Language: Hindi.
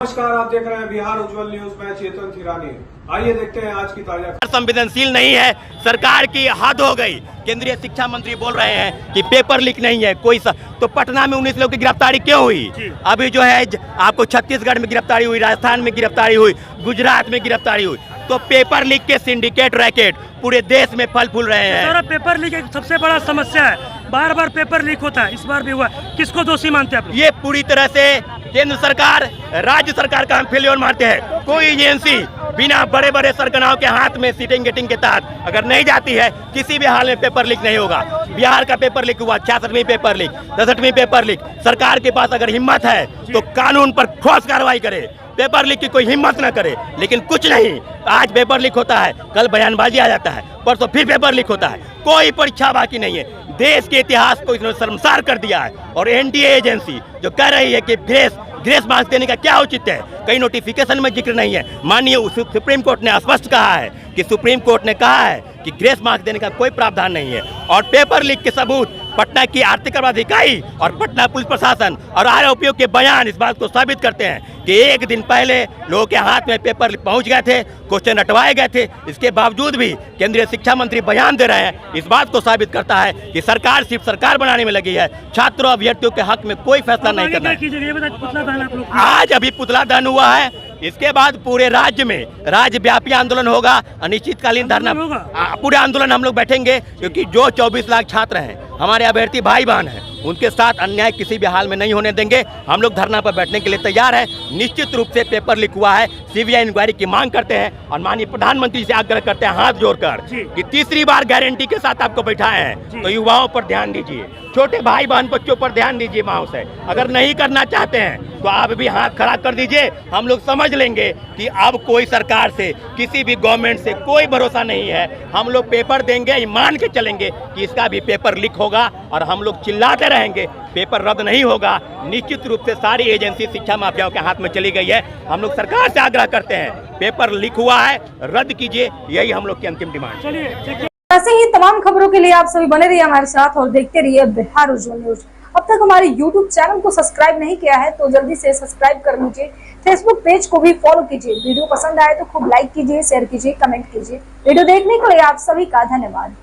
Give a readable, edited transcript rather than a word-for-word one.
नमस्कार, आप देख रहे हैं बिहार उज्जवल न्यूज में चेतन थिरानी। आइए देखते हैं आज की ताजा। संवेदनशील नहीं है, सरकार की हद हो गई। केंद्रीय शिक्षा मंत्री बोल रहे हैं कि पेपर लीक नहीं है कोई तो पटना में 19 लोगों की गिरफ्तारी क्यों हुई? अभी जो है आपको छत्तीसगढ़ में गिरफ्तारी हुई, राजस्थान में गिरफ्तारी हुई, गुजरात में गिरफ्तारी हुई। तो पेपर लीक के सिंडिकेट रैकेट पूरे देश में फल फूल रहे हैं। सारा पेपर लीक एक सबसे बड़ा समस्या है, बार बार पेपर लीक होता है, इस बार भी हुआ। किसको दोषी मानते हैं आप? ये पूरी तरह से केंद्र सरकार, राज्य सरकार का हम फेल्योर मानते हैं। कोई एजेंसी बिना बड़े बड़े सरगनाओं के हाथ में सीटिंग गेटिंग के तहत अगर नहीं जाती है, किसी भी हाल में पेपर लीक नहीं होगा। बिहार का पेपर लीक हुआ, 66वीं पेपर लीक, 67वीं पेपर लीक। सरकार के पास अगर हिम्मत है तो कानून पर ठोस कार्रवाई करे, पेपर लीक की कोई हिम्मत न करे। लेकिन कुछ नहीं, आज पेपर लीक होता है, कल बयानबाजी आ जाता है, परसों फिर पेपर लीक होता है। कोई परीक्षा बाकी नहीं है। देश के इतिहास को इन्होंने शर्मसार कर दिया है। और एनटीए एजेंसी जो कह रही है कि ग्रेस मार्क्स देने का क्या औचित्य है, कहीं नोटिफिकेशन में जिक्र नहीं है। माननीय सुप्रीम कोर्ट ने स्पष्ट कहा है कि सुप्रीम कोर्ट ने कहा है कि ग्रेस मार्क्स देने का कोई प्रावधान नहीं है। और पेपर लीक के सबूत पटना की आर्थिक अपराध इकाई और पटना पुलिस प्रशासन और आरोपियों के बयान इस बात को साबित करते हैं कि एक दिन पहले लोगों के हाथ में पेपर पहुंच गए थे, क्वेश्चन हटवाए गए थे। इसके बावजूद भी केंद्रीय शिक्षा मंत्री बयान दे रहे हैं। इस बात को साबित करता है कि सरकार सिर्फ सरकार बनाने में लगी है, छात्रों अभ्यर्थियों के हक में कोई फैसला नहीं करना है। आज अभी पुतला दहन हुआ है, इसके बाद पूरे राज्य में राज्यव्यापी आंदोलन होगा, अनिश्चितकालीन धरना, पूरे आंदोलन हम लोग बैठेंगे। क्योंकि जो 24 लाख छात्र हैं, हमारे अभ्यर्थी भाई बहन हैं, उनके साथ अन्याय किसी भी हाल में नहीं होने देंगे। हम लोग धरना पर बैठने के लिए तैयार हैं। निश्चित रूप से पेपर लीक हुआ है, सीबीआई इंक्वायरी की मांग करते हैं और माननीय प्रधानमंत्री से आग्रह करते हैं हाथ जोड़कर कि तीसरी बार गारंटी के साथ आपको बैठाए हैं तो युवाओं पर ध्यान दीजिए, छोटे भाई बहन बच्चों पर ध्यान दीजिए। माओ से अगर नहीं करना चाहते हैं तो आप भी हाथ खड़ा कर दीजिए। हम लोग समझ लेंगे कि अब कोई सरकार से, किसी भी गवर्नमेंट से कोई भरोसा नहीं है। हम लोग पेपर देंगे, मान के चलेंगे कि इसका भी पेपर लीक होगा और हम लोग चिल्लाते रहेंगे, पेपर रद्द नहीं होगा। निश्चित रूप से सारी एजेंसी शिक्षा माफियाओं के हाथ में चली गई है। हम लोग सरकार से आग्रह करते हैं, पेपर लीक हुआ है, रद्द कीजिए, यही हम लोग की अंतिम डिमांड। ऐसे ही तमाम खबरों के लिए आप सभी बने रहिए हमारे साथ और देखते रहिए बिहार उज्जवल न्यूज। अब तक हमारे YouTube चैनल को सब्सक्राइब नहीं किया है तो जल्दी से सब्सक्राइब कर लीजिए। फेसबुक पेज को भी फॉलो कीजिए। वीडियो पसंद आए तो खूब लाइक कीजिए, शेयर कीजिए, कमेंट कीजिए। वीडियो देखने के लिए आप सभी का धन्यवाद।